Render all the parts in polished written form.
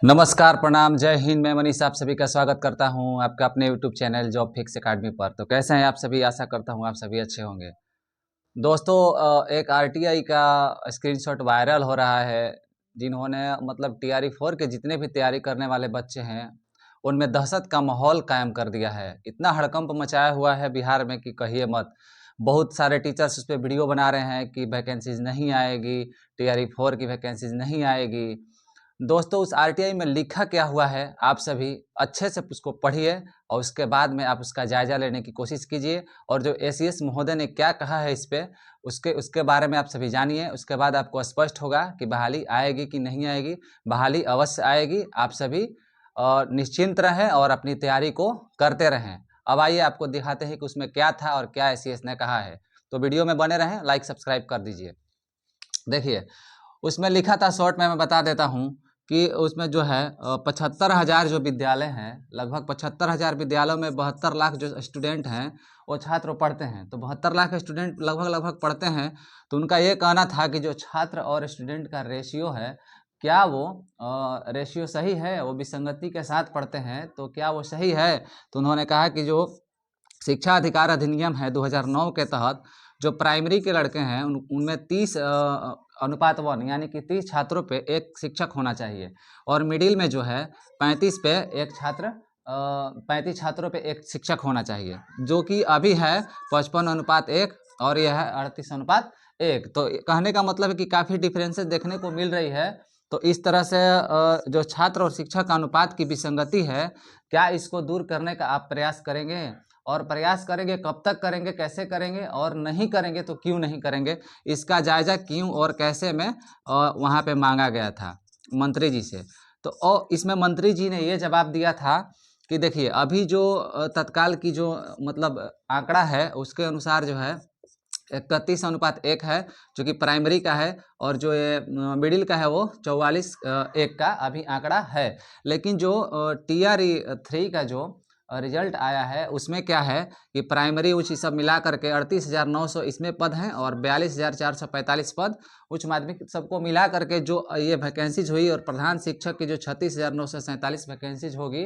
नमस्कार, प्रणाम, जय हिंद। मैं मनीष आप सभी का स्वागत करता हूं आपका अपने YouTube channel job fix academy पर। तो कैसे हैं आप सभी? आशा करता हूं आप सभी अच्छे होंगे। दोस्तों, एक आरटीआई का स्क्रीनशॉट वायरल हो रहा है, जिन्होंने मतलब टीआरई 4 के जितने भी तैयारी करने वाले बच्चे हैं, उनमें दहशत का माहौल कायम कर दिया है। इतना हड़कंप मचाया हुआ है बिहार में कि कहिए मत। बहुत सारे टीचर्स उस पे वीडियो बना रहे हैं कि वैकेंसीज नहीं आएगी, टीआरई 4 की वैकेंसीज नहीं आएगी। दोस्तों, उस आरटीआई में लिखा क्या हुआ है आप सभी अच्छे से उसको पढ़िए और उसके बाद में आप उसका जायजा लेने की कोशिश कीजिए। और जो एसीएस महोदय ने क्या कहा है इस पे उसके बारे में आप सभी जानिए। उसके बाद आपको स्पष्ट होगा कि बहाली आएगी कि नहीं आएगी। बहाली अवश्य आएगी। आप सभी निश्चिंत रहें और अपनी तैयारी को करते रहें। अब आइए आपको दिखाते हैं कि उसमें क्या था और क्या एसीएस ने कहा है। तो वीडियो में बने रहें, लाइक सब्सक्राइब कर दीजिए। देखिए, उसमें लिखा था, शॉर्ट में मैं बता देता हूँ कि उसमें जो है 75,000 जो विद्यालय हैं, लगभग 75,000 विद्यालयों में 72 लाख जो स्टूडेंट हैं वो छात्र पढ़ते हैं। तो 72 लाख स्टूडेंट लगभग पढ़ते हैं। तो उनका ये कहना था कि जो छात्र और स्टूडेंट का रेशियो है, क्या वो रेशियो सही है? वो विसंगति के साथ पढ़ते हैं तो क्या वो सही है? तो उन्होंने कहा कि जो शिक्षा अधिकार अधिनियम है 2009 के तहत जो प्राइमरी के लड़के हैं उनमें 30 अनुपात 1 यानी कि 30 छात्रों पे एक शिक्षक होना चाहिए। और मिडिल में जो है 35 पे एक छात्र 35 छात्रों पे एक शिक्षक होना चाहिए, जो कि अभी है 55:1 और यह है 38:1। तो कहने का मतलब है कि काफ़ी डिफरेंसेस देखने को मिल रही है। तो इस तरह से जो छात्र और शिक्षक का अनुपात की विसंगति है, क्या इसको दूर करने का आप प्रयास करेंगे? और प्रयास करेंगे कब तक करेंगे, कैसे करेंगे, और नहीं करेंगे तो क्यों नहीं करेंगे? इसका जायजा क्यों और कैसे में वहाँ पे मांगा गया था मंत्री जी से। तो इसमें मंत्री जी ने ये जवाब दिया था कि देखिए, अभी जो तत्काल की जो मतलब आंकड़ा है उसके अनुसार जो है 31:1 है, जो कि प्राइमरी का है। और जो ये मिडिल का है वो 44:1 का अभी आंकड़ा है। लेकिन जो टीआरई 3 का जो रिजल्ट आया है उसमें क्या है कि प्राइमरी उच्च सब मिला करके 38,900 इसमें पद हैं और 42,445 पद उच्च माध्यमिक सबको मिला करके जो ये वैकेंसीज हुई, और प्रधान शिक्षक की जो 36,947 वैकेंसीज होगी।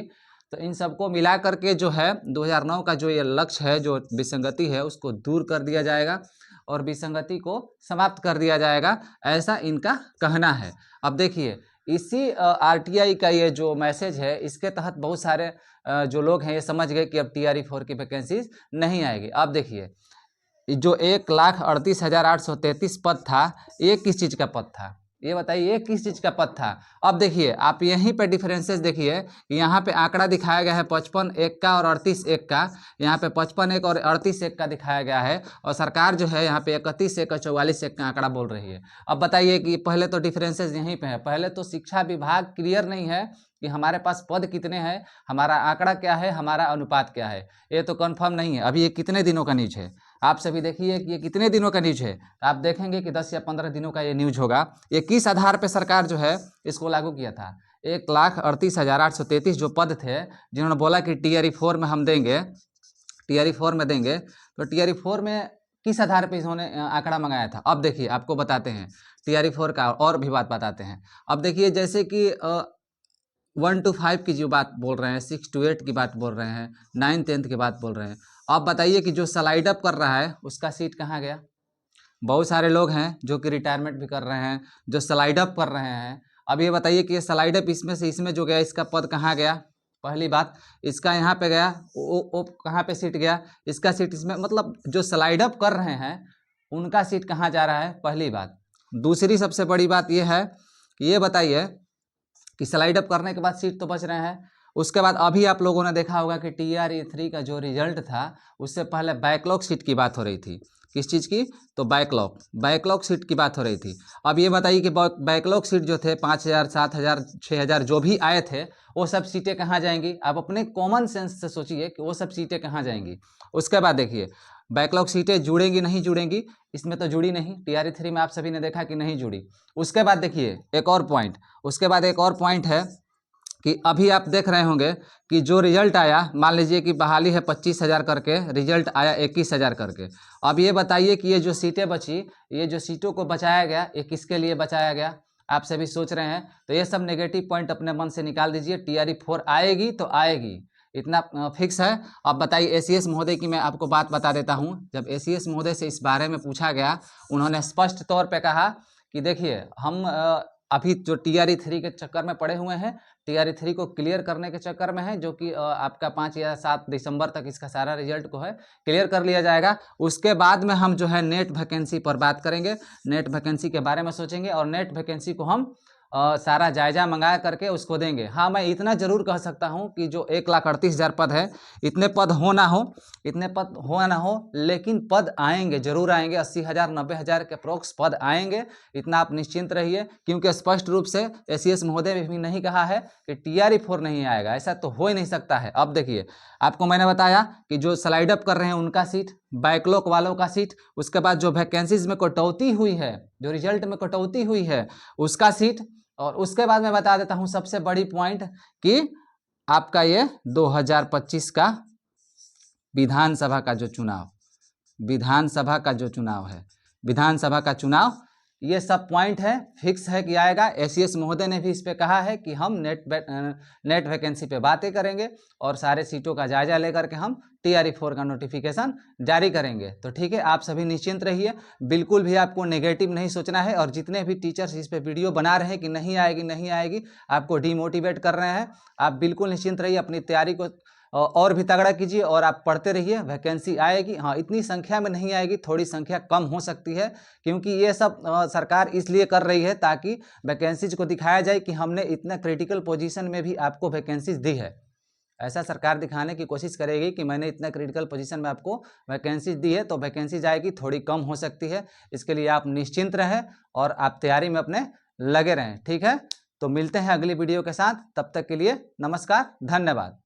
तो इन सबको मिला करके जो है 2009 का जो ये लक्ष्य है, जो विसंगति है, उसको दूर कर दिया जाएगा और विसंगति को समाप्त कर दिया जाएगा, ऐसा इनका कहना है। अब देखिए, इसी आरटीआई का ये जो मैसेज है, इसके तहत बहुत सारे जो लोग हैं ये समझ गए कि अब टीआरई 4 की वैकेंसीज नहीं आएगी। अब देखिए, जो 1,38,833 पद था, ये किस चीज़ का पद था? ये बताइए, ये किस चीज़ का पद था? अब देखिए, आप यहीं पे डिफरेंसेस देखिए कि यहाँ पे आंकड़ा दिखाया गया है 55:1 का और 38:1 का। यहाँ पे 55:1 और 38:1 का दिखाया गया है, और सरकार जो है यहाँ पे 31:1 और 44:1 का आंकड़ा बोल रही है। अब बताइए कि पहले तो डिफरेंसेस यहीं पे है। पहले तो शिक्षा विभाग क्लियर नहीं है कि हमारे पास पद कितने हैं, हमारा आंकड़ा क्या है, हमारा अनुपात क्या है, ये तो कन्फर्म नहीं है। अभी ये कितने दिनों का न्यूज है? आप सभी देखिए कि ये कितने दिनों का न्यूज है। आप देखेंगे कि 10 या 15 दिनों का ये न्यूज होगा। ये किस आधार पे सरकार जो है इसको लागू किया था? 1,38,833 जो पद थे, जिन्होंने बोला कि टीआरई 4 में हम देंगे, टीआरई 4 में देंगे। तो टीआरई 4 में किस आधार पे इन्होंने आंकड़ा मंगाया था? अब देखिए, आपको बताते हैं टीआरई 4 का और भी बात बताते हैं। अब देखिए, जैसे कि 1 to 5 की जो बात बोल रहे हैं, 6 to 8 की बात बोल रहे हैं, 9 10 की बात बोल रहे हैं। आप बताइए कि जो स्लाइड अप कर रहा है उसका सीट कहाँ गया? बहुत सारे लोग हैं जो कि रिटायरमेंट भी कर रहे हैं, जो स्लाइड अप कर रहे हैं। अब ये बताइए कि ये स्लाइड अप इसमें से इसमें जो गया, इसका पद कहाँ गया? पहली बात, इसका यहाँ पे गया, वो कहाँ पे सीट गया? इसका सीट इसमें, मतलब जो स्लाइड अप कर रहे हैं उनका सीट कहाँ जा रहा है? पहली बात। दूसरी सबसे बड़ी बात ये है कि ये बताइए कि स्लाइड अप करने के बाद सीट तो बच रहे हैं। उसके बाद अभी आप लोगों ने देखा होगा कि टीआरई 3 का जो रिजल्ट था, उससे पहले बैकलॉग सीट की बात हो रही थी। किस चीज़ की? तो बैकलॉग सीट की बात हो रही थी। अब ये बताइए कि बैकलॉग सीट जो थे 5,000 7,000 6,000 जो भी आए थे, वो सब सीटें कहाँ जाएंगी? आप अपने कॉमन सेंस से सोचिए कि वो सब सीटें कहाँ जाएंगी। उसके बाद देखिए, बैकलॉग सीटें जुड़ेंगी नहीं जुड़ेंगी? इसमें तो जुड़ी नहीं। टीआरई 3 में आप सभी ने देखा कि नहीं जुड़ी। उसके बाद देखिए एक और पॉइंट, उसके बाद एक और पॉइंट है कि अभी आप देख रहे होंगे कि जो रिजल्ट आया, मान लीजिए कि बहाली है 25,000 करके, रिजल्ट आया 21,000 करके। अब ये बताइए कि ये जो सीटें बची, ये जो सीटों को बचाया गया, ये किसके लिए बचाया गया? आप सभी सोच रहे हैं, तो ये सब नेगेटिव पॉइंट अपने मन से निकाल दीजिए। टीआरई 4 आएगी तो आएगी, इतना फिक्स है। अब बताइए एसीएस महोदय की मैं आपको बात बता देता हूं। जब एसीएस महोदय से इस बारे में पूछा गया, उन्होंने स्पष्ट तौर पे कहा कि देखिए हम अभी जो टीआरई 3 के चक्कर में पड़े हुए हैं, टीआरई 3 को क्लियर करने के चक्कर में है, जो कि आपका 5 या 7 दिसंबर तक इसका सारा रिजल्ट को है क्लियर कर लिया जाएगा। उसके बाद में हम जो है नेट वैकेंसी पर बात करेंगे, नेट वैकेंसी के बारे में सोचेंगे और नेट वैकेंसी को हम सारा जायजा मंगा करके उसको देंगे। हाँ, मैं इतना जरूर कह सकता हूँ कि जो 1,38,000 पद है, इतने पद हो ना हो, इतने पद हो ना हो, लेकिन पद आएंगे, जरूर आएंगे। 80,000 90,000 के अप्रोक्स पद आएंगे, इतना आप निश्चिंत रहिए। क्योंकि स्पष्ट रूप से एसीएस महोदय ने भी नहीं कहा है कि टीआरई 4 नहीं आएगा, ऐसा तो हो ही नहीं सकता है। अब देखिए, आपको मैंने बताया कि जो स्लाइड अप कर रहे हैं उनका सीट, बैकलॉग वालों का सीट, उसके बाद जो वैकेंसीज में कटौती हुई है, जो रिजल्ट में कटौती हुई है उसका सीट, और उसके बाद मैं बता देता हूं सबसे बड़ी पॉइंट कि आपका ये 2025 का विधानसभा का जो चुनाव, विधानसभा का जो चुनाव है, विधानसभा का चुनाव, ये सब पॉइंट है, फिक्स है कि आएगा। एसीएस महोदय ने भी इस पे कहा है कि हम नेट वैकेंसी पे बातें करेंगे और सारे सीटों का जायजा लेकर के हम टीआरई 4 का नोटिफिकेशन जारी करेंगे। तो ठीक है, आप सभी निश्चिंत रहिए, बिल्कुल भी आपको नेगेटिव नहीं सोचना है। और जितने भी टीचर्स इस पे वीडियो बना रहे हैं कि नहीं आएगी नहीं आएगी, आपको डिमोटिवेट कर रहे हैं, आप बिल्कुल निश्चिंत रहिए, अपनी तैयारी को और भी तगड़ा कीजिए और आप पढ़ते रहिए। वैकेंसी आएगी, हाँ इतनी संख्या में नहीं आएगी, थोड़ी संख्या कम हो सकती है, क्योंकि ये सब सरकार इसलिए कर रही है ताकि वैकेंसीज को दिखाया जाए कि हमने इतना क्रिटिकल पोजीशन में भी आपको वैकेंसीज दी है। ऐसा सरकार दिखाने की कोशिश करेगी कि मैंने इतना क्रिटिकल पोजीशन में आपको वैकेंसी दी है, तो वैकेंसी जाएगी, थोड़ी कम हो सकती है। इसके लिए आप निश्चिंत रहें और आप तैयारी में अपने लगे रहें। ठीक है, तो मिलते हैं अगली वीडियो के साथ, तब तक के लिए नमस्कार, धन्यवाद।